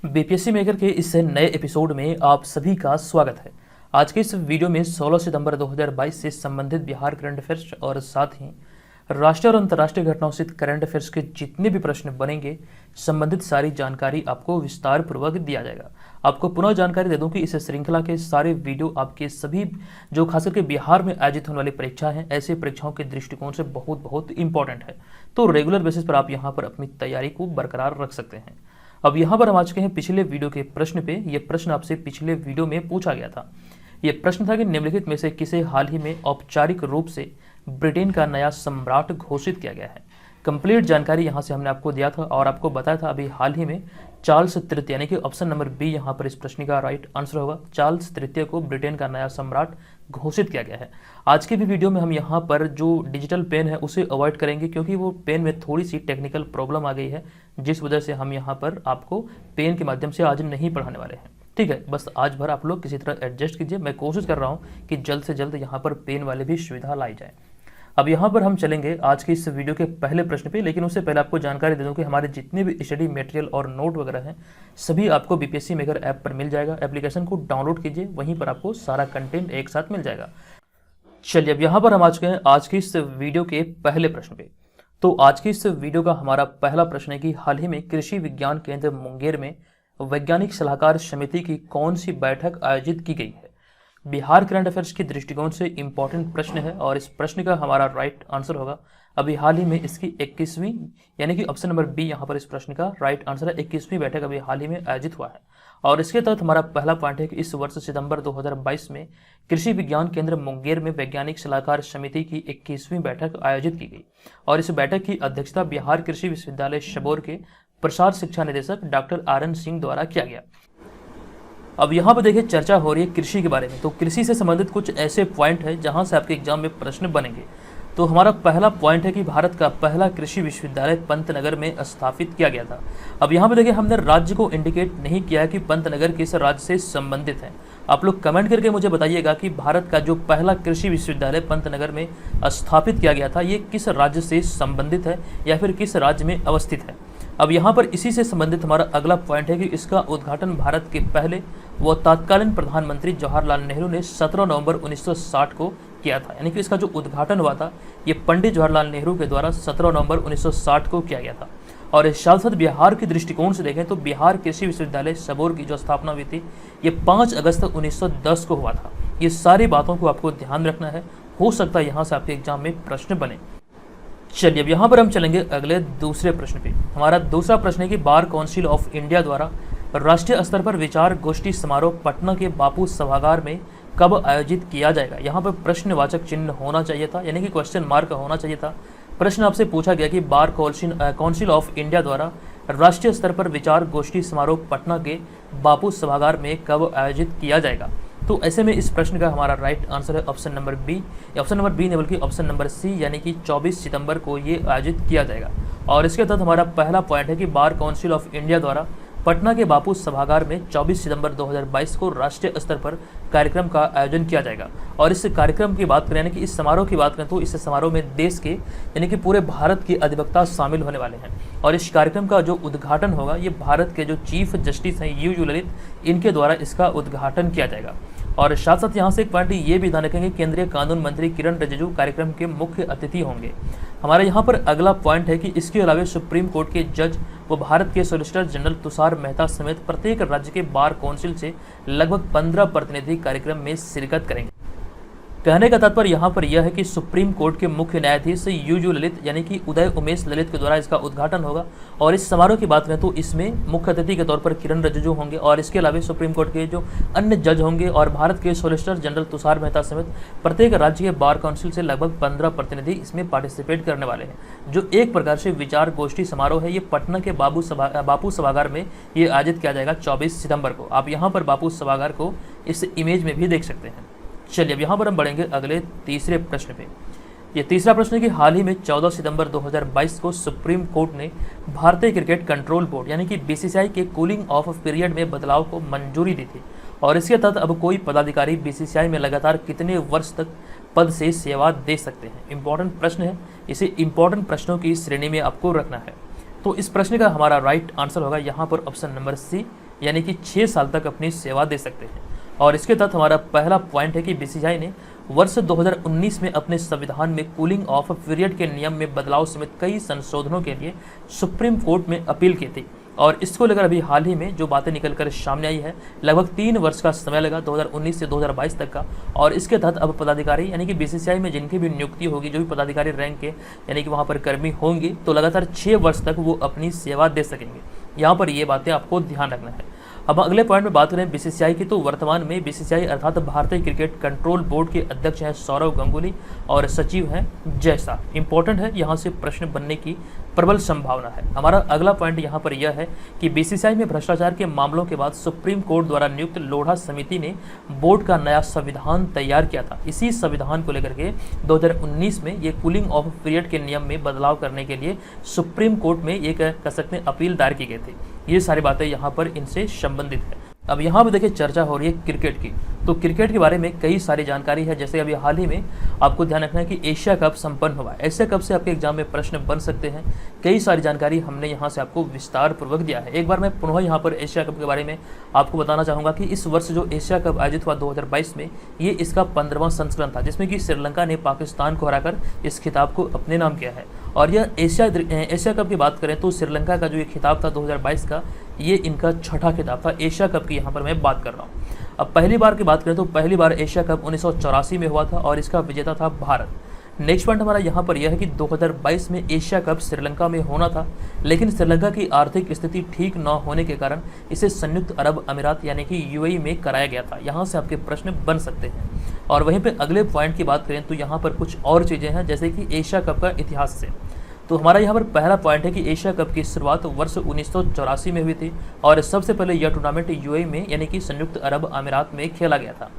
BPSC maker के इस नए एपिसोड में आप सभी का स्वागत है। आज के इस वीडियो में 16 सितंबर 2022 से संबंधित बिहार करंट अफेयर्स और साथ ही राष्ट्रीय और अंतर्राष्ट्रीय घटनाओं से करंट अफेयर्स के जितने भी प्रश्न बनेंगे, संबंधित सारी जानकारी आपको विस्तार पूर्वक दिया जाएगा। आपको पुनः जानकारी दे दूं कि इस श्रृंखला के सारे वीडियो आपके सभी जो खास करके बिहार में आयोजित होने वाली परीक्षा हैं, ऐसे परीक्षाओं के दृष्टिकोण से बहुत बहुत इंपॉर्टेंट है। तो रेगुलर बेसिस पर आप यहाँ पर अपनी तैयारी को बरकरार रख सकते हैं। अब यहाँ पर हम आ चुके हैं पिछले वीडियो के प्रश्न पे। ये प्रश्न आपसे पिछले वीडियो में पूछा गया था। ये प्रश्न था कि निम्नलिखित में से किसे हाल ही में औपचारिक रूप से ब्रिटेन का नया सम्राट घोषित किया गया है। कंप्लीट जानकारी यहाँ से हमने आपको दिया था और आपको बताया था अभी हाल ही में चार्ल्स तृतीय, यानी कि ऑप्शन नंबर बी यहाँ पर इस प्रश्न का राइट आंसर होगा। चार्ल्स तृतीय को ब्रिटेन का नया सम्राट घोषित किया गया है। आज के भी वीडियो में हम यहाँ पर जो डिजिटल पेन है उसे अवॉइड करेंगे, क्योंकि वो पेन में थोड़ी सी टेक्निकल प्रॉब्लम आ गई है, जिस वजह से हम यहाँ पर आपको पेन के माध्यम से आज नहीं पढ़ाने वाले हैं। ठीक है, बस आज भर आप लोग किसी तरह एडजस्ट कीजिए। मैं कोशिश कर रहा हूँ कि जल्द से जल्द यहाँ पर पेन वाले भी सुविधा लाई जाए। अब यहाँ पर हम चलेंगे आज के इस वीडियो के पहले प्रश्न पे, लेकिन उससे पहले आपको जानकारी दे दूं कि हमारे जितने भी स्टडी मटेरियल और नोट वगैरह हैं सभी आपको बीपीएससी मेकर ऐप पर मिल जाएगा। एप्लीकेशन को डाउनलोड कीजिए, वहीं पर आपको सारा कंटेंट एक साथ मिल जाएगा। चलिए अब यहाँ पर हम आ चुके हैं आज की इस वीडियो के पहले प्रश्न पे। तो आज की इस वीडियो का हमारा पहला प्रश्न है कि हाल ही में कृषि विज्ञान केंद्र मुंगेर में वैज्ञानिक सलाहकार समिति की कौन सी बैठक आयोजित की गई है। बिहार करंट अफेयर्स के दृष्टिकोण से इंपॉर्टेंट प्रश्न है और इस प्रश्न का हमारा राइट आंसर होगा अभी हाल ही में इसकी 21वीं, यानी कि ऑप्शन नंबर बी यहाँ पर इस प्रश्न का राइट आंसर है। 21वीं बैठक अभी हाल ही में आयोजित हुआ है और इसके तहत हमारा पहला पॉइंट है कि इस वर्ष सितंबर 2022 में कृषि विज्ञान केंद्र मुंगेर में वैज्ञानिक सलाहकार समिति की 21वीं बैठक आयोजित की गई और इस बैठक की अध्यक्षता बिहार कृषि विश्वविद्यालय सबौर के प्रसार शिक्षा निदेशक डॉक्टर आर.एन. सिंह द्वारा किया गया। अब यहाँ पर देखिए चर्चा हो रही है कृषि के बारे में, तो कृषि से संबंधित कुछ ऐसे पॉइंट है जहाँ से आपके एग्जाम में प्रश्न बनेंगे। तो हमारा पहला पॉइंट है कि भारत का पहला कृषि विश्वविद्यालय पंतनगर में स्थापित किया गया था। अब यहाँ पे देखिए हमने राज्य को इंडिकेट नहीं किया है कि पंतनगर किस राज्य से संबंधित है। आप लोग कमेंट करके मुझे बताइएगा कि भारत का जो पहला कृषि विश्वविद्यालय पंतनगर में स्थापित किया गया था ये किस राज्य से संबंधित है या फिर किस राज्य में अवस्थित है। अब यहाँ पर इसी से संबंधित हमारा अगला पॉइंट है कि इसका उद्घाटन भारत के पहले व तत्कालीन प्रधानमंत्री जवाहरलाल नेहरू ने 17 नवंबर 1960 को किया था, यानी कि इसका जो उद्घाटन हुआ था ये पंडित जवाहरलाल नेहरू के द्वारा 17 नवंबर 1960 को किया गया था। और इस साथ साथ बिहार के दृष्टिकोण से देखें तो बिहार कृषि विश्वविद्यालय सबौर की जो स्थापना हुई थी ये 5 अगस्त 1910 को हुआ था। ये सारी बातों को आपको ध्यान रखना है, हो सकता है यहाँ से आपके एग्जाम में प्रश्न बने। चलिए अब यहाँ पर हम चलेंगे अगले दूसरे प्रश्न पे। हमारा दूसरा प्रश्न है कि बार काउंसिल ऑफ इंडिया द्वारा राष्ट्रीय स्तर पर विचार गोष्ठी समारोह पटना के बापू सभागार में कब आयोजित किया जाएगा। यहाँ पर प्रश्नवाचक चिन्ह होना चाहिए था, यानी कि क्वेश्चन मार्क होना चाहिए था। प्रश्न आपसे पूछा गया कि बार काउंसिल ऑफ इंडिया द्वारा राष्ट्रीय स्तर पर विचार गोष्ठी समारोह पटना के बापू सभागार में कब आयोजित किया जाएगा। तो ऐसे में इस प्रश्न का हमारा राइट आंसर है ऑप्शन नंबर बी, या ऑप्शन नंबर बी नहीं बल्कि ऑप्शन नंबर सी, यानी कि 24 सितंबर को ये आयोजित किया जाएगा। और इसके तहत हमारा पहला पॉइंट है कि बार काउंसिल ऑफ इंडिया द्वारा पटना के बापू सभागार में 24 सितंबर 2022 को राष्ट्रीय स्तर पर कार्यक्रम का आयोजन किया जाएगा। और इस कार्यक्रम की बात करें, यानी कि इस समारोह की बात करें, तो इस समारोह में देश के यानी कि पूरे भारत के अधिवक्ता शामिल होने वाले हैं। और इस कार्यक्रम का जो उद्घाटन होगा ये भारत के जो चीफ जस्टिस हैं यू ललित, इनके द्वारा इसका उद्घाटन किया जाएगा। और साथ साथ यहाँ से एक पॉइंट ये भी ध्यान रखेंगे, केंद्रीय कानून मंत्री किरण रिजिजू कार्यक्रम के मुख्य अतिथि होंगे। हमारे यहाँ पर अगला पॉइंट है कि इसके अलावा सुप्रीम कोर्ट के जज व भारत के सॉलिसिटर जनरल तुषार मेहता समेत प्रत्येक राज्य के बार काउंसिल से लगभग 15 प्रतिनिधि कार्यक्रम में शिरकत करेंगे। कहने का तात्पर्य यहाँ पर यह है कि सुप्रीम कोर्ट के मुख्य न्यायाधीश यू ललित यानी कि उदय उमेश ललित के द्वारा इसका उद्घाटन होगा। और इस समारोह की बात करें तो इसमें मुख्य अतिथि के तौर पर किरण रिजिजू होंगे और इसके अलावा सुप्रीम कोर्ट के जो अन्य जज होंगे और भारत के सॉलिसिटर जनरल तुषार मेहता समेत प्रत्येक राज्य के बार काउंसिल से लगभग 15 प्रतिनिधि इसमें पार्टिसिपेट करने वाले हैं। जो एक प्रकार से विचार गोष्ठी समारोह है ये पटना के बापू सभागार में ये आयोजित किया जाएगा 24 सितंबर को। आप यहाँ पर बापू सभागार को इस इमेज में भी देख सकते हैं। चलिए अब यहाँ पर हम बढ़ेंगे अगले तीसरे प्रश्न पे। ये तीसरा प्रश्न है कि हाल ही में 14 सितंबर 2022 को सुप्रीम कोर्ट ने भारतीय क्रिकेट कंट्रोल बोर्ड यानी कि बीसीसीआई के कूलिंग ऑफ पीरियड में बदलाव को मंजूरी दी थी। और इसके तहत अब कोई पदाधिकारी बीसीसीआई में लगातार कितने वर्ष तक पद से सेवा दे सकते हैं। इंपॉर्टेंट प्रश्न है, इसे इंपॉर्टेंट प्रश्नों की श्रेणी में आपको रखना है। तो इस प्रश्न का हमारा राइट आंसर होगा यहाँ पर ऑप्शन नंबर सी, यानी कि 6 साल तक अपनी सेवा दे सकते हैं। और इसके तहत हमारा पहला पॉइंट है कि बीसीसीआई ने वर्ष 2019 में अपने संविधान में कूलिंग ऑफ पीरियड के नियम में बदलाव समेत कई संशोधनों के लिए सुप्रीम कोर्ट में अपील की थी। और इसको लेकर अभी हाल ही में जो बातें निकल कर सामने आई है, लगभग 3 वर्ष का समय लगा 2019 से 2022 तक का। और इसके तहत अब पदाधिकारी यानी कि बीसीसीआई में जिनकी भी नियुक्ति होगी, जो भी पदाधिकारी रैंक के यानी कि वहाँ पर कर्मी होंगे, तो लगातार 6 वर्ष तक वो अपनी सेवा दे सकेंगे। यहाँ पर ये बातें आपको ध्यान रखना है। अब अगले पॉइंट में बात करें बीसीसीआई की, तो वर्तमान में बीसीसीआई अर्थात भारतीय क्रिकेट कंट्रोल बोर्ड के अध्यक्ष हैं सौरव गंगुली और सचिव हैं जय शाह। इंपॉर्टेंट है, यहाँ से प्रश्न बनने की प्रबल संभावना है। हमारा अगला पॉइंट यहाँ पर यह है कि बीसीसीआई में भ्रष्टाचार के मामलों के बाद सुप्रीम कोर्ट द्वारा नियुक्त लोढ़ा समिति ने बोर्ड का नया संविधान तैयार किया था। इसी संविधान को लेकर के 2019 में ये कूलिंग ऑफ पीरियड के नियम में बदलाव करने के लिए सुप्रीम कोर्ट में एक कह सकते हैं अपील दायर की गई थी। ये सारी बातें यहाँ पर इनसे संबंधित है। अब यहाँ पर देखिए चर्चा हो रही है क्रिकेट की, तो क्रिकेट के बारे में कई सारी जानकारी है। जैसे अभी हाल ही में आपको ध्यान रखना है कि एशिया कप संपन्न हुआ। एशिया कप से आपके एग्जाम में प्रश्न बन सकते हैं। कई सारी जानकारी हमने यहाँ से आपको विस्तार पूर्वक दिया है। एक बार मैं पुनः यहाँ पर एशिया कप के बारे में आपको बताना चाहूँगा कि इस वर्ष जो एशिया कप आयोजित हुआ 2022 में, ये इसका 15वां संस्करण था, जिसमें कि श्रीलंका ने पाकिस्तान को हराकर इस खिताब को अपने नाम किया है। और यह एशिया कप की बात करें तो श्रीलंका का जो ये खिताब था 2022 का, ये इनका छठा खिताब था एशिया कप की। यहाँ पर मैं बात कर रहा हूँ। अब पहली बार की बात करें तो पहली बार एशिया कप 1984 में हुआ था और इसका विजेता था भारत। नेक्स्ट पॉइंट हमारा यहाँ पर यह है कि 2022 में एशिया कप श्रीलंका में होना था, लेकिन श्रीलंका की आर्थिक स्थिति ठीक न होने के कारण इसे संयुक्त अरब अमीरात यानी कि यूएई में कराया गया था। यहाँ से आपके प्रश्न बन सकते हैं। और वहीं पे अगले पॉइंट की बात करें तो यहाँ पर कुछ और चीज़ें हैं, जैसे कि एशिया कप का इतिहास से। तो हमारा यहाँ पर पहला पॉइंट है कि एशिया कप की शुरुआत वर्ष 1984 में हुई थी और सबसे पहले यह टूर्नामेंट यूएई में यानी कि संयुक्त अरब अमीरात में खेला गया था।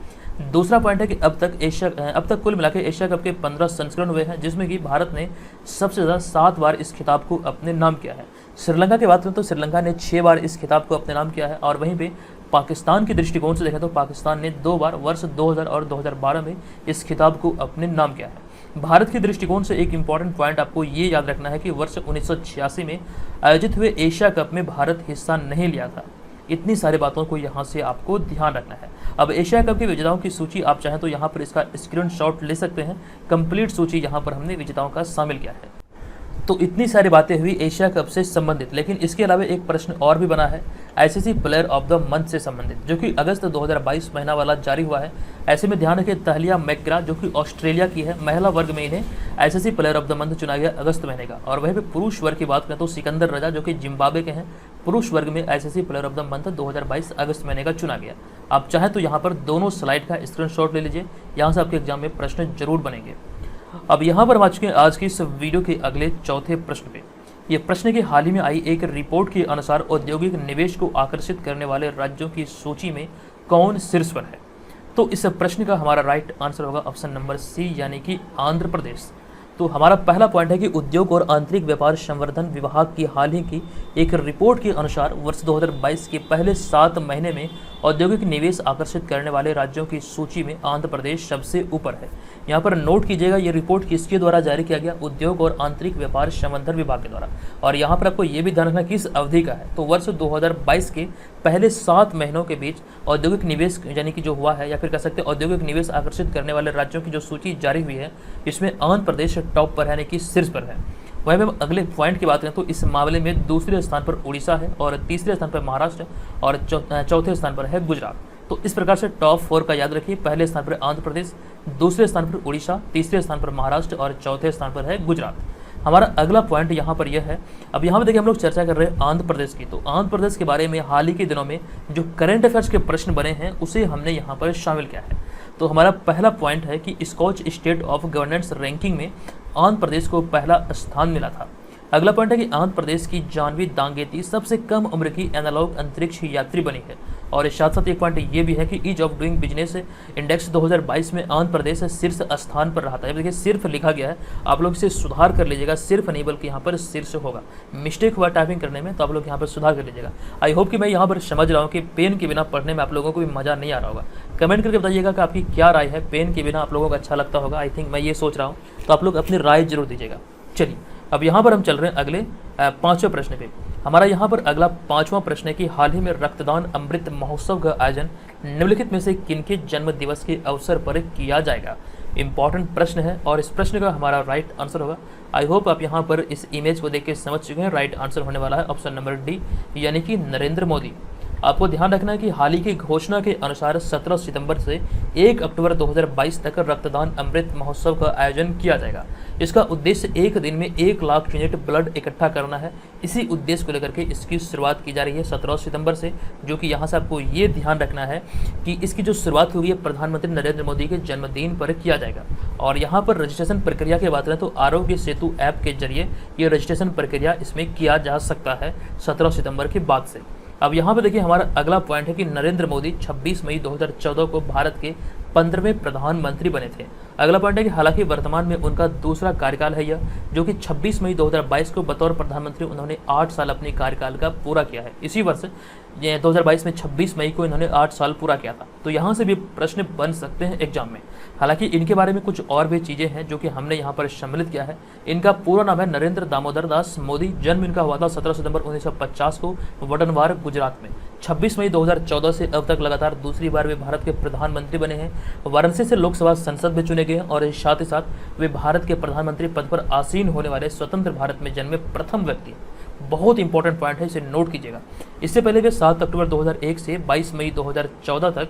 दूसरा पॉइंट है कि अब तक कुल मिलाकर एशिया कप के 15 संस्करण हुए हैं, जिसमें कि भारत ने सबसे ज़्यादा 7 बार इस खिताब को अपने नाम किया है। श्रीलंका की बात करें तो श्रीलंका ने 6 बार इस खिताब को अपने नाम किया है। और वहीं पे पाकिस्तान के दृष्टिकोण से देखें तो पाकिस्तान ने 2 बार वर्ष 2000 और 2012 में इस खिताब को अपने नाम किया है। भारत के दृष्टिकोण से एक इम्पॉर्टेंट पॉइंट आपको ये याद रखना है कि वर्ष 1986 में आयोजित हुए एशिया कप में भारत हिस्सा नहीं लिया था। इतनी सारी बातों को यहाँ से आपको ध्यान रखना है। अब एशिया कप के विजेताओं की सूची आप चाहें तो यहाँ पर इसका स्क्रीनशॉट ले सकते हैं। कंप्लीट सूची यहाँ पर हमने विजेताओं का शामिल किया है। तो इतनी सारी बातें हुई एशिया कप से संबंधित, लेकिन इसके अलावा एक प्रश्न और भी बना है ICC player of the month से संबंधित, जो कि अगस्त 2022 महीना वाला जारी हुआ है। ऐसे में ध्यान रखें तहलिया मैकग्रा जो कि ऑस्ट्रेलिया की है, महिला वर्ग में इन्हें ICC player of the month चुना गया अगस्त महीने का। और वहीं पर पुरुष वर्ग की बात करें तो सिकंदर रजा जो कि जिम्बाब्वे के हैं, पुरुष वर्ग में ICC player of the month 2022 अगस्त महीने का चुना गया। आप चाहें तो यहाँ पर दोनों स्लाइड का स्क्रीनशॉट ले लीजिए, यहाँ से आपके एग्जाम में प्रश्न जरूर बनेंगे। अब यहाँ पर आ चुके हैं आज की इस वीडियो के अगले चौथे प्रश्न पे। ये प्रश्न की हाल ही में आई एक रिपोर्ट के अनुसार औद्योगिक निवेश को आकर्षित करने वाले राज्यों की सूची में कौन शीर्ष पर है? तो इस प्रश्न का हमारा राइट आंसर होगा ऑप्शन नंबर सी, यानी कि आंध्र प्रदेश। तो हमारा पहला पॉइंट है कि उद्योग और आंतरिक व्यापार संवर्धन विभाग की हाल ही की एक रिपोर्ट के अनुसार वर्ष 2022 के पहले 7 महीने में औद्योगिक निवेश आकर्षित करने वाले राज्यों की सूची में आंध्र प्रदेश सबसे ऊपर है। यहाँ पर नोट कीजिएगा, ये रिपोर्ट किसके द्वारा जारी किया गया? उद्योग और आंतरिक व्यापार संवर्धन विभाग के द्वारा। और यहाँ पर आपको ये भी ध्यान रखना किस अवधि का है, तो वर्ष 2022 के पहले 7 महीनों के बीच औद्योगिक निवेश यानी कि जो हुआ है, या फिर कह सकते हैं औद्योगिक निवेश आकर्षित करने वाले राज्यों की जो सूची जारी हुई है, इसमें आंध्र प्रदेश टॉप पर है, यानी कि शीर्ष पर है। वहीं हम अगले पॉइंट की बात करें तो इस मामले में दूसरे स्थान पर उड़ीसा है और तीसरे स्थान पर महाराष्ट्र और चौथे स्थान पर है गुजरात। तो इस प्रकार से टॉप 4 का याद रखिए, पहले स्थान पर आंध्र प्रदेश, दूसरे स्थान पर उड़ीसा, तीसरे स्थान पर महाराष्ट्र और चौथे स्थान पर है गुजरात। हमारा अगला पॉइंट यहाँ पर यह है, अब यहाँ पर देखिए हम लोग चर्चा कर रहे हैं आंध्र प्रदेश की। तो आंध्र प्रदेश के बारे में हाल ही के दिनों में जो करंट अफेयर्स के प्रश्न बने हैं उसे हमने यहाँ पर शामिल किया है। तो हमारा पहला पॉइंट है कि Skoch state of governance ranking में आंध्र प्रदेश को पहला स्थान मिला था। अगला पॉइंट है कि आंध्र प्रदेश की जानवी दांगेती सबसे कम उम्र की एनालॉग अंतरिक्ष यात्री बनी है। और इस साथ साथ एक पॉइंट ये भी है कि ease of doing business index 2022 में आंध्र प्रदेश शीर्ष स्थान पर रहा था। देखिए सिर्फ लिखा गया है, आप लोग इसे सुधार कर लीजिएगा, सिर्फ नहीं बल्कि यहाँ पर शीर्ष होगा। मिस्टेक हुआ टाइपिंग करने में तो आप लोग यहाँ पर सुधार कर लीजिएगा। आई होप कि मैं यहाँ पर समझ रहा हूँ कि पेन के बिना पढ़ने में आप लोगों को भी मज़ा नहीं आ रहा होगा। कमेंट करके बताइएगा कि आपकी क्या राय है, पेन के बिना आप लोगों को अच्छा लगता होगा, आई थिंक मैं ये सोच रहा हूँ, तो आप लोग अपनी राय जरूर दीजिएगा। चलिए अब यहाँ पर हम चल रहे हैं अगले 5वें प्रश्न पे। हमारा यहाँ पर अगला 5वां प्रश्न है कि हाल ही में रक्तदान अमृत महोत्सव का आयोजन निम्नलिखित में से किनके जन्म दिवस के अवसर पर किया जाएगा। इंपॉर्टेंट प्रश्न है और इस प्रश्न का हमारा राइट आंसर होगा, आई होप आप यहाँ पर इस इमेज को देख के समझ चुके हैं, राइट आंसर होने वाला है ऑप्शन नंबर डी यानी कि नरेंद्र मोदी। आपको ध्यान रखना है कि हाल ही की घोषणा के अनुसार 17 सितंबर से 1 अक्टूबर 2022 तक रक्तदान अमृत महोत्सव का आयोजन किया जाएगा। इसका उद्देश्य एक दिन में 1 लाख यूनिट ब्लड इकट्ठा करना है। इसी उद्देश्य को लेकर के इसकी शुरुआत की जा रही है 17 सितंबर से, जो कि यहाँ से आपको ये ध्यान रखना है कि इसकी जो शुरुआत हुई है प्रधानमंत्री नरेंद्र मोदी के जन्मदिन पर किया जाएगा। और यहाँ पर रजिस्ट्रेशन प्रक्रिया की बात करें तो आरोग्य सेतु ऐप के जरिए ये रजिस्ट्रेशन प्रक्रिया इसमें किया जा सकता है 17 सितंबर के बाद से। अब यहाँ पे देखिए हमारा अगला पॉइंट है कि नरेंद्र मोदी 26 मई 2014 को भारत के 15वें प्रधानमंत्री बने थे। अगला पॉइंट है कि हालांकि वर्तमान में उनका दूसरा कार्यकाल है यह, जो कि 26 मई 2022 को बतौर प्रधानमंत्री उन्होंने 8 साल अपने कार्यकाल का पूरा किया है। इसी वर्ष 2022 में 26 मई को इन्होंने 8 साल पूरा किया था। तो यहाँ से भी प्रश्न बन सकते हैं एग्जाम में। हालांकि इनके बारे में कुछ और भी चीज़ें हैं जो कि हमने यहाँ पर सम्मिलित किया है। इनका पूरा नाम है नरेंद्र दामोदर दास मोदी। जन्म इनका हुआ था 17 सितंबर 1950 को वडनवार गुजरात में। 26 मई 2014 से अब तक लगातार दूसरी बार वे भारत के प्रधानमंत्री बने हैं। वाराणसी से लोकसभा संसद में चुने गए और साथ ही साथ वे भारत के प्रधानमंत्री पद पर आसीन होने वाले स्वतंत्र भारत में जन्मे प्रथम व्यक्ति। बहुत इंपॉर्टेंट पॉइंट है, इसे नोट कीजिएगा। इससे पहले वे 7 अक्टूबर 2001 से 22 मई 2014 तक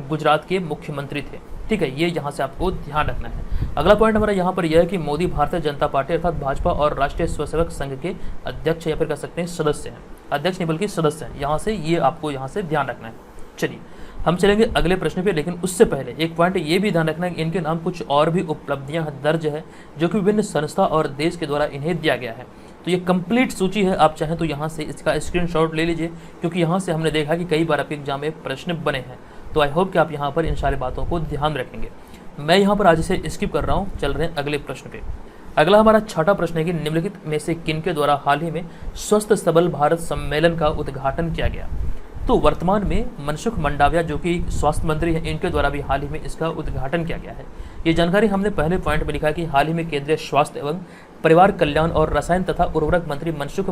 गुजरात के मुख्यमंत्री थे। ठीक है, ये यहाँ से आपको ध्यान रखना है। अगला पॉइंट हमारा यहाँ पर यह है कि मोदी भारतीय जनता पार्टी अर्थात भाजपा और राष्ट्रीय स्वयंसेवक संघ के अध्यक्ष या फिर कह सकते हैं सदस्य हैं। अध्यक्ष नहीं बल्कि सदस्य हैं। यहाँ से ये आपको यहाँ से ध्यान रखना है। चलिए हम चलेंगे अगले प्रश्न पे, लेकिन उससे पहले एक पॉइंट ये भी ध्यान रखना है कि इनके नाम कुछ और भी उपलब्धियां दर्ज है जो कि विभिन्न संस्था और देश के द्वारा इन्हें दिया गया है। तो ये कंप्लीट सूची है, आप चाहें तो यहाँ से इसका स्क्रीनशॉट ले लीजिए, क्योंकि यहाँ से हमने देखा कि कई बार आपके एग्जाम में प्रश्न बने हैं। तो आई होप कि आप यहाँ पर इन सारी बातों को ध्यान रखेंगे। मैं यहाँ पर आज इसे स्किप कर रहा हूँ, चल रहे हैं अगले प्रश्न पे। अगला हमारा छठा प्रश्न है कि निम्नलिखित में से किनके द्वारा हाल ही में स्वस्थ सबल भारत सम्मेलन का उद्घाटन किया गया। तो वर्तमान में मनसुख मंडाविया जो कि स्वास्थ्य मंत्री हैं, इनके द्वारा भी हाल ही में इसका उद्घाटन किया गया है। ये जानकारी हमने पहले पॉइंट में लिखा कि हाल ही में केंद्रीय स्वास्थ्य एवं परिवार कल्याण और रसायन तथा उर्वरक मंत्री मनसुख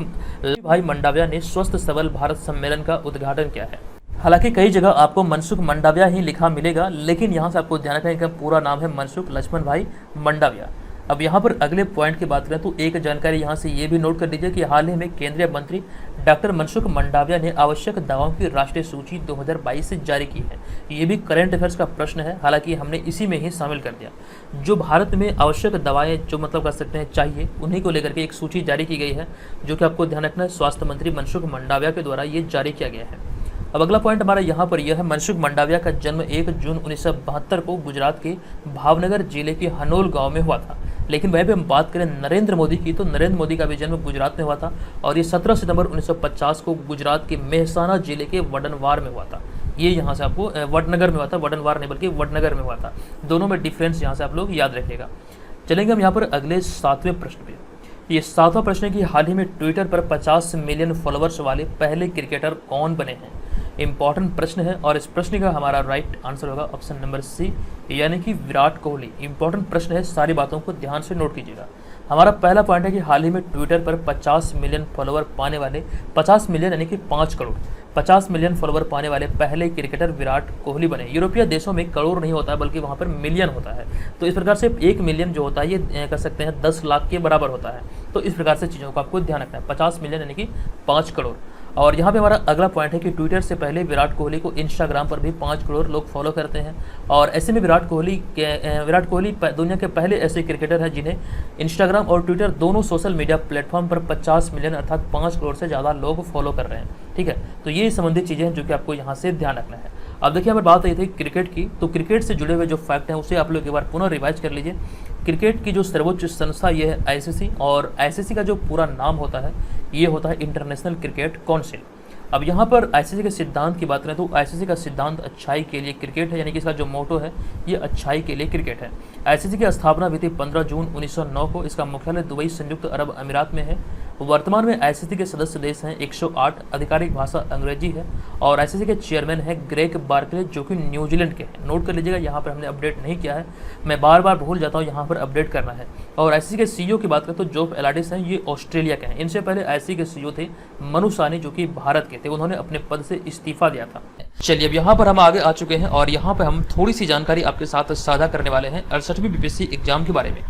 भाई मंडाविया ने स्वस्थ सबल भारत सम्मेलन का उद्घाटन किया है। हालांकि कई जगह आपको मनसुख मंडाविया ही लिखा मिलेगा, लेकिन यहाँ से आपको ध्यान रखना है कि पूरा नाम है मनसुख लक्ष्मण भाई मंडाविया। अब यहाँ पर अगले पॉइंट की बात करें तो एक जानकारी यहाँ से ये भी नोट कर लीजिए कि हाल ही में केंद्रीय मंत्री डॉक्टर मनसुख मंडाविया ने आवश्यक दवाओं की राष्ट्रीय सूची 2022 से जारी की है। ये भी करंट अफेयर्स का प्रश्न है, हालांकि हमने इसी में ही शामिल कर दिया। जो भारत में आवश्यक दवाएं जो मतलब कर सकते हैं चाहिए, उन्हीं को लेकर के एक सूची जारी की गई है, जो कि आपको ध्यान रखना है स्वास्थ्य मंत्री मनसुख मंडाविया के द्वारा ये जारी किया गया है। अब अगला पॉइंट हमारा यहाँ पर यह है, मनसुख मंडाविया का जन्म 1 जून 1972 को गुजरात के भावनगर जिले के हनोल गांव में हुआ था। लेकिन वहीं पे हम बात करें नरेंद्र मोदी की, तो नरेंद्र मोदी का भी जन्म गुजरात में हुआ था और ये 17 सितंबर 1950 को गुजरात के मेहसाना जिले के वडनवार में हुआ था। ये यहाँ से आपको वडनगर में हुआ था, वडनवार नहीं बल्कि वडनगर में हुआ था। दोनों में डिफरेंस यहाँ से आप लोग याद रखिएगा। चलेंगे हम यहाँ पर अगले 7वें प्रश्न पे। ये 7वां प्रश्न है कि हाल ही में ट्विटर पर 50 मिलियन फॉलोअर्स वाले पहले क्रिकेटर कौन बने हैं। इंपॉर्टेंट प्रश्न है और इस प्रश्न का हमारा राइट आंसर होगा ऑप्शन नंबर सी यानी कि विराट कोहली। इंपॉर्टेंट प्रश्न है, सारी बातों को ध्यान से नोट कीजिएगा। हमारा पहला पॉइंट है कि हाल ही में ट्विटर पर 50 मिलियन फॉलोअर पाने वाले 50 मिलियन यानी कि 5 करोड़ 50 मिलियन फॉलोअर पाने वाले पहले क्रिकेटर विराट कोहली बने। यूरोपीय देशों में करोड़ नहीं होता है बल्कि वहाँ पर मिलियन होता है। तो इस प्रकार से 1 मिलियन जो होता है ये कर सकते हैं 10 लाख के बराबर होता है। तो इस प्रकार से चीज़ों को आपको ध्यान रखना है। 50 मिलियन यानी कि 5 करोड़। और यहाँ पे हमारा अगला पॉइंट है कि ट्विटर से पहले विराट कोहली को इंस्टाग्राम पर भी 5 करोड़ लोग फॉलो करते हैं। और ऐसे में विराट कोहली दुनिया के पहले ऐसे क्रिकेटर हैं जिन्हें इंस्टाग्राम और ट्विटर दोनों सोशल मीडिया प्लेटफॉर्म पर 50 मिलियन अर्थात 5 करोड़ से ज़्यादा लोग फॉलो कर रहे हैं। ठीक है, तो ये संबंधित चीज़ें हैं जो कि आपको यहाँ से ध्यान रखना है। अब देखिए हमें बात आई थी क्रिकेट की, तो क्रिकेट से जुड़े हुए जो फैक्ट हैं उसे आप लोग एक बार पुनः रिवाइज कर लीजिए। क्रिकेट की जो सर्वोच्च संस्था ये है आईसीसी, और आईसीसी का जो पूरा नाम होता है ये होता है इंटरनेशनल क्रिकेट काउंसिल। अब यहाँ पर आईसीसी के सिद्धांत की बात करें तो आईसीसी का सिद्धांत अच्छाई के लिए क्रिकेट है, यानी कि इसका जो मोटो है ये अच्छाई के लिए क्रिकेट है। आईसीसी की स्थापना हुई थी 15 जून 1909 को। इसका मुख्यालय दुबई संयुक्त अरब अमीरात में है। वर्तमान में आईसीसी के सदस्य देश हैं 108, आधिकारिक भाषा अंग्रेजी है और आईसीसी के चेयरमैन है ग्रेग बार्कले जो कि न्यूजीलैंड के हैं। नोट कर लीजिएगा, यहाँ पर हमने अपडेट नहीं किया है, मैं बार बार भूल जाता हूँ यहाँ पर अपडेट करना है। और आईसीसी के सीईओ की बात करें तो जोफ एलाडिस हैं, ये ऑस्ट्रेलिया के हैं। इनसे पहले आईसीसी के सीईओ थे मनु सानी जो कि भारत के थे, उन्होंने अपने पद से इस्तीफा दिया था। चलिए अब यहाँ पर हम आगे आ चुके हैं और यहाँ पर हम थोड़ी सी जानकारी आपके साथ साझा करने वाले हैं 68वीं बीपीएससी एग्जाम के बारे में।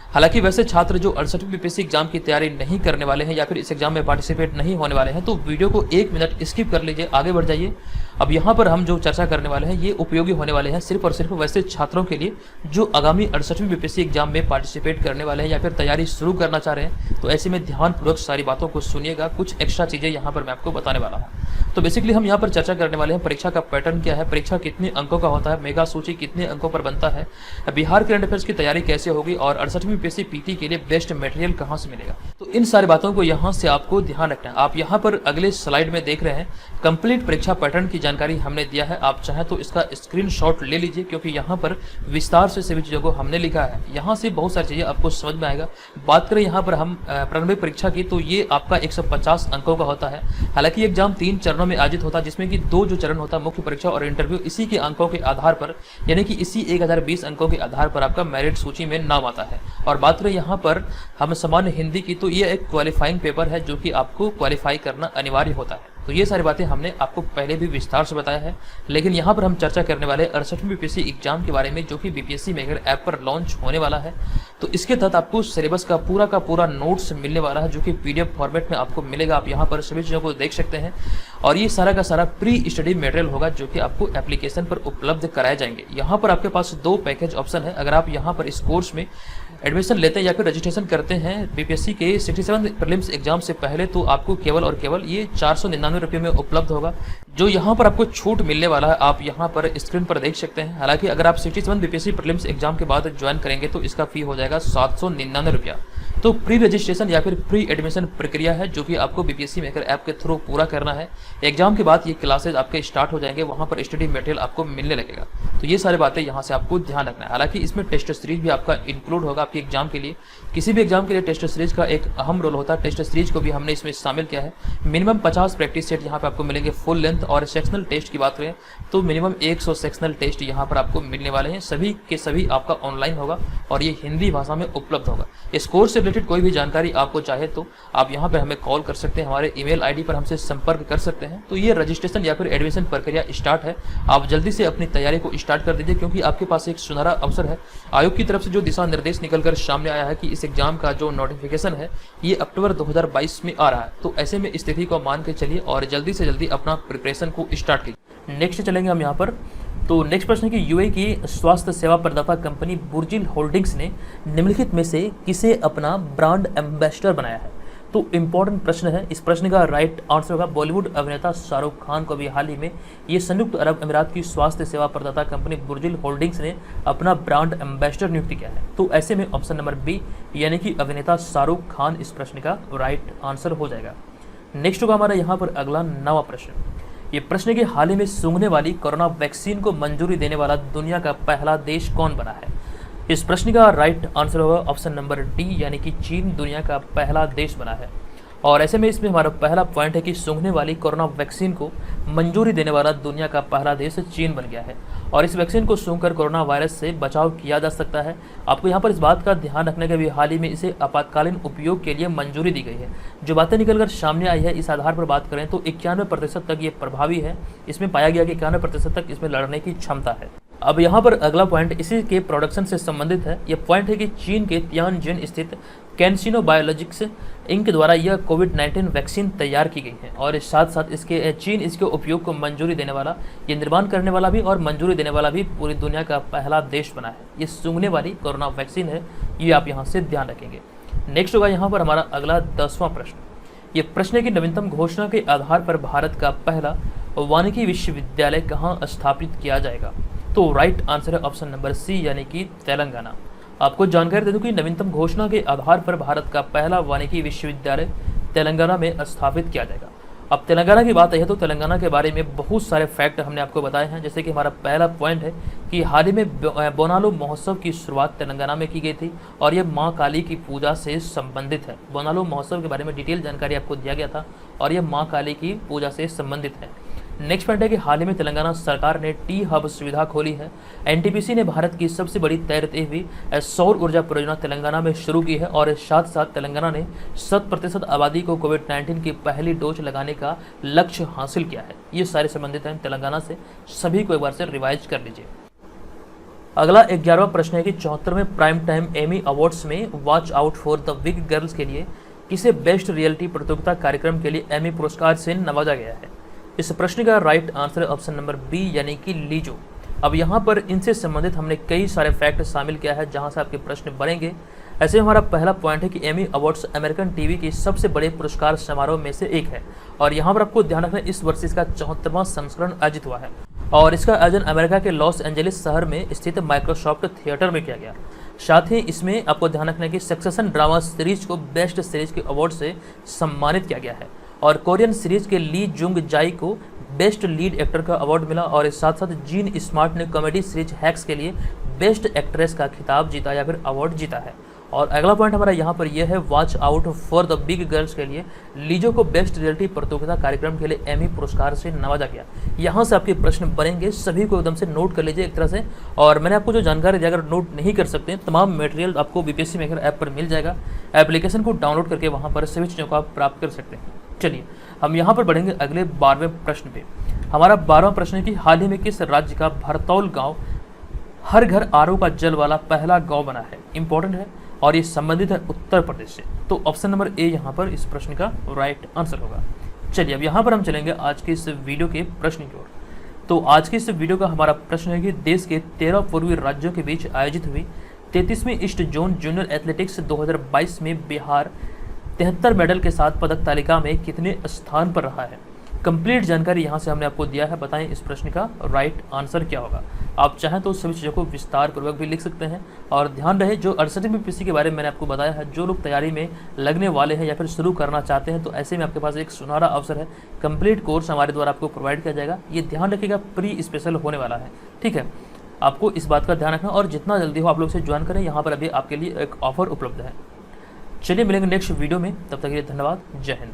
हालांकि वैसे छात्र जो 68वीं बीपीएससी एग्जाम की तैयारी नहीं करने वाले हैं या फिर इस एग्जाम में पार्टिसिपेट नहीं होने वाले हैं तो वीडियो को 1 मिनट स्किप कर लीजिए, आगे बढ़ जाइए। अब यहाँ पर हम जो चर्चा करने वाले हैं ये उपयोगी होने वाले हैं सिर्फ और सिर्फ वैसे छात्रों के लिए जो आगामी 68वीं बीपीएससी एग्जाम में पार्टिसिपेट करने वाले हैं या फिर तैयारी शुरू करना चाह रहे हैं। तो ऐसे में ध्यानपूर्वक सारी बातों को सुनिएगा, कुछ एक्स्ट्रा चीज़ें यहाँ पर मैं आपको बताने वाला हूँ। तो बेसिकली हम यहाँ पर चर्चा करने वाले हैं परीक्षा का पैटर्न क्या है, परीक्षा कितने अंकों का होता है, मेगा सूची कितने अंकों पर बनता है, बिहार करंट अफेयर्स की तैयारी कैसे होगी और 68वीं बीपीएससी पीटी के लिए बेस्ट मटेरियल कहाँ से मिलेगा। तो इन सारी बातों को यहाँ से आपको ध्यान रखना है। आप यहाँ पर अगले स्लाइड में देख रहे हैं कंप्लीट परीक्षा पैटर्न की जानकारी हमने दिया है। आप चाहें तो इसका स्क्रीनशॉट ले लीजिए क्योंकि यहाँ पर विस्तार से सभी चीज़ों को हमने लिखा है। यहाँ से बहुत सारी चीज़ें आपको समझ में आएगा। बात करें यहाँ पर हम प्रारंभिक परीक्षा की तो ये आपका 150 अंकों का होता है। हालांकि एग्जाम 3 चरणों में आयोजित होता है जिसमें कि 2 जो चरण होता है मुख्य परीक्षा और इंटरव्यू, इसी के अंकों के आधार पर यानी कि इसी 1020 अंकों के आधार पर आपका मेरिट सूची में नाम आता है। और बात करें यहाँ पर हम सामान्य हिंदी की तो ये एक क्वालिफाइंग पेपर है जो कि आपको क्वालिफाई करना अनिवार्य होता है। तो ये सारी बातें हमने आपको पहले भी विस्तार से बताया है, लेकिन यहाँ पर हम चर्चा करने वाले 68वीं बीपीएससी एग्जाम के बारे में जो कि बीपीएससी मेकर ऐप पर लॉन्च होने वाला है। तो इसके तहत आपको सिलेबस का पूरा नोट्स मिलने वाला है जो कि पीडीएफ फॉर्मेट में आपको मिलेगा। आप यहाँ पर सभी चीज़ों को देख सकते हैं और ये सारा का सारा प्री स्टडी मटेरियल होगा जो कि आपको एप्लीकेशन पर उपलब्ध कराए जाएंगे। यहाँ पर आपके पास 2 पैकेज ऑप्शन है। अगर आप यहाँ पर इस कोर्स में एडमिशन लेते हैं या फिर रजिस्ट्रेशन करते हैं बीपीएससी के 67 प्रीलिम्स एग्जाम से पहले तो आपको केवल और केवल ये 499 रुपये में उपलब्ध होगा। जो यहाँ पर आपको छूट मिलने वाला है आप यहाँ पर स्क्रीन पर देख सकते हैं। हालांकि अगर आप 67 बीपीएससी प्रीलिम्स एग्जाम के बाद ज्वाइन करेंगे तो इसका फी हो जाएगा 799 रुपया। तो प्री रजिस्ट्रेशन या फिर प्री एडमिशन प्रक्रिया है जो कि आपको बीपीएससी मेकर ऐप के थ्रू पूरा करना है। एग्जाम के बाद ये क्लासेज आपके स्टार्ट हो जाएंगे, वहाँ पर स्टडी मटेरियल आपको मिलने लगेगा। तो ये सारी बातें यहाँ से आपको ध्यान रखना है। हालांकि इसमें टेस्ट सीरीज भी आपका इंक्लूड होगा आपके एग्जाम के लिए। किसी भी एग्जाम के लिए टेस्ट सीरीज का एक अहम रोल होता है, टेस्ट सीरीज को भी हमने इसमें शामिल किया है। मिनिमम 50 प्रैक्टिस सेट यहाँ पर आपको मिलेंगे फुल लेंथ। और सेक्शनल टेस्ट की बात करें तो मिनिमम 100 सेक्शनल टेस्ट यहाँ पर आपको मिलने वाले हैं। सभी के सभी आपका ऑनलाइन होगा और ये हिंदी भाषा में उपलब्ध होगा। इस कोर्स से रिलेटेड कोई भी जानकारी आपको चाहे तो आप यहाँ पर हमें कॉल कर सकते हैं, हमारे ईमेल आईडी पर हमसे संपर्क कर सकते हैं। तो ये रजिस्ट्रेशन या फिर एडमिशन प्रक्रिया स्टार्ट है। आप जल्दी से अपनी तैयारी को स्टार्ट कर दीजिए क्योंकि आपके पास एक सुनहरा अवसर है। आयोग की तरफ से जो दिशा निर्देश निकलकर सामने आया है कि इस एग्जाम का जो नोटिफिकेशन है ये अक्टूबर 2022 में आ रहा है। तो ऐसे में स्थिति को मान के चलिए और जल्दी से जल्दी अपना प्रिपरेशन को स्टार्ट कीजिए। नेक्स्ट चलेंगे हम यहाँ पर। तो नेक्स्ट प्रश्न है कि यूएई की स्वास्थ्य सेवा प्रदाता कंपनी बुर्जिल होल्डिंग्स ने निम्नलिखित में से किसे अपना ब्रांड एम्बेसडर बनाया है। तो इम्पोर्टेंट प्रश्न है। इस प्रश्न का राइट आंसर होगा बॉलीवुड अभिनेता शाहरुख खान को भी हाल ही में ये संयुक्त अरब अमीरात की स्वास्थ्य सेवा प्रदाता कंपनी बुर्जिल होल्डिंग्स ने अपना ब्रांड एम्बेसडर नियुक्त किया है। तो ऐसे में ऑप्शन नंबर बी यानी कि अभिनेता शाहरुख खान इस प्रश्न का राइट आंसर हो जाएगा। नेक्स्ट होगा हमारा यहाँ पर अगला 9वां प्रश्न। ये प्रश्न के हाल ही में सूंघने वाली कोरोना वैक्सीन को मंजूरी देने वाला दुनिया का पहला देश कौन बना है। इस प्रश्न का राइट आंसर होगा ऑप्शन नंबर डी यानी कि चीन दुनिया का पहला देश बना है। और ऐसे में इसमें हमारा पहला पॉइंट है कि सूंघने वाली कोरोना वैक्सीन को मंजूरी देने वाला दुनिया का पहला देश चीन बन गया है और इस वैक्सीन को सूंघकर कोरोना वायरस से बचाव किया जा सकता है। आपको यहाँ पर इस बात का ध्यान रखने के भी हाल ही में इसे आपातकालीन उपयोग के लिए मंजूरी दी गई है। जो बातें निकलकर सामने आई है इस आधार पर बात करें तो 91% तक ये प्रभावी है। इसमें पाया गया कि 91% तक इसमें लड़ने की क्षमता है। अब यहाँ पर अगला पॉइंट इसी के प्रोडक्शन से संबंधित है। यह पॉइंट है कि चीन के तियानजिन स्थित कैंसिनो बायोलॉजिक्स इंक द्वारा यह कोविड-19 वैक्सीन तैयार की गई है और इस साथ साथ चीन इसके उपयोग को मंजूरी देने वाला, ये निर्माण करने वाला भी और मंजूरी देने वाला भी पूरी दुनिया का पहला देश बना है। ये सूंघने वाली कोरोना वैक्सीन है, ये आप यहाँ से ध्यान रखेंगे। नेक्स्ट होगा यहाँ पर हमारा अगला 10वां प्रश्न। ये प्रश्न की नवीनतम घोषणा के आधार पर भारत का पहला वानिकी विश्वविद्यालय कहाँ स्थापित किया जाएगा। तो राइट आंसर है ऑप्शन नंबर सी यानी कि तेलंगाना। आपको जानकारी दे दूं कि नवीनतम घोषणा के आधार पर भारत का पहला वानिकी विश्वविद्यालय तेलंगाना में स्थापित किया जाएगा अब तेलंगाना की बात है तो तेलंगाना के बारे में बहुत सारे फैक्ट हमने आपको बताए हैं। जैसे कि हमारा पहला पॉइंट है कि हाल ही में बोनालू महोत्सव की शुरुआत तेलंगाना में की गई थी और ये मां काली की पूजा से संबंधित है। बोनालू महोत्सव के बारे में डिटेल जानकारी आपको दिया गया था और ये मां काली की पूजा से संबंधित है। नेक्स्ट पॉइंट है कि हाल ही में तेलंगाना सरकार ने टी हब सुविधा खोली है। एनटीपीसी ने भारत की सबसे बड़ी तैरती हुई सौर ऊर्जा परियोजना तेलंगाना में शुरू की है और साथ साथ तेलंगाना ने 100% आबादी को कोविड-19 की पहली डोज लगाने का लक्ष्य हासिल किया है। ये सारे संबंधित हैं तेलंगाना से, सभी को एक बार से रिवाइज कर लीजिए। अगला 11वां प्रश्न है कि 74वें प्राइम टाइम एमी अवार्ड्स में watch out for the big girls के लिए किसे बेस्ट रियलिटी प्रतियोगिता कार्यक्रम के लिए एमी पुरस्कार से नवाजा गया है। इस प्रश्न का राइट आंसर है ऑप्शन नंबर बी यानी कि लीजो। अब यहाँ पर इनसे संबंधित हमने कई सारे फैक्ट शामिल किया है जहाँ से आपके प्रश्न बनेंगे। ऐसे हमारा पहला पॉइंट है कि एमी अवार्ड्स अमेरिकन टीवी की सबसे बड़े पुरस्कार समारोह में से एक है और यहाँ पर आपको ध्यान रखना इस वर्ष इसका 74वां संस्करण आयोजित हुआ है और इसका आयोजन अमेरिका के लॉस एंजलिस शहर में स्थित माइक्रोसॉफ्ट थिएटर में किया गया। साथ ही इसमें आपको ध्यान रखना है कि सक्सेशन ड्रामा सीरीज को बेस्ट सीरीज के अवार्ड से सम्मानित किया गया है और कोरियन सीरीज के ली जुंग जाई को बेस्ट लीड एक्टर का अवार्ड मिला और इस साथ साथ जीन स्मार्ट ने कॉमेडी सीरीज हैक्स के लिए बेस्ट एक्ट्रेस का खिताब जीता या फिर अवार्ड जीता है। और अगला पॉइंट हमारा यहाँ पर यह है watch out for the big girls के लिए लीजो को बेस्ट रियलिटी प्रतियोगिता कार्यक्रम के लिए एमी पुरस्कार से नवाजा गया। यहाँ से आपके प्रश्न बनेंगे, सभी को एकदम से नोट कर लीजिए एक तरह से। और मैंने आपको जो जानकारी दी, अगर नोट नहीं कर सकते तमाम मटेरियल आपको बीपीएससी मेकर ऐप पर मिल जाएगा। एप्लीकेशन को डाउनलोड करके वहाँ पर सभी चीज़ों को आप प्राप्त कर सकते हैं। चलिए हम यहाँ पर बढ़ेंगे अगले 12वें प्रश्न पे। हमारा 12वां प्रश्न है कि हाल ही में किस राज्य का भरतौल गाँव हर घर आरओ का जल वाला पहला गाँव बना है। इंपॉर्टेंट है और ये संबंधित है उत्तर प्रदेश से। तो ऑप्शन नंबर ए यहाँ पर इस प्रश्न का राइट आंसर होगा। चलिए अब यहाँ पर हम चलेंगे आज के इस वीडियो के प्रश्न की ओर। तो आज के इस वीडियो का हमारा प्रश्न है कि देश के 13 पूर्वी राज्यों के बीच आयोजित हुई 33वीं ईस्ट जोन जूनियर एथलेटिक्स 2022 में बिहार 73 मेडल के साथ पदक तालिका में कितने स्थान पर रहा है। कंप्लीट जानकारी यहाँ से हमने आपको दिया है। बताएं इस प्रश्न का राइट आंसर क्या होगा। आप चाहें तो सभी चीज़ों को विस्तार पूर्वक भी लिख सकते हैं। और ध्यान रहे जो 68वीं पीसी के बारे में मैंने आपको बताया है, जो लोग तैयारी में लगने वाले हैं या फिर शुरू करना चाहते हैं तो ऐसे में आपके पास एक सुनहरा अवसर है। कंप्लीट कोर्स हमारे द्वारा आपको प्रोवाइड किया जाएगा। ये ध्यान रखिएगा प्री स्पेशल होने वाला है, ठीक है। आपको इस बात का ध्यान रखना और जितना जल्दी हो आप लोग से ज्वाइन करें। यहाँ पर अभी आपके लिए एक ऑफर उपलब्ध है। चलिए मिलेंगे नेक्स्ट वीडियो में, तब तक के लिए धन्यवाद। जय हिंद।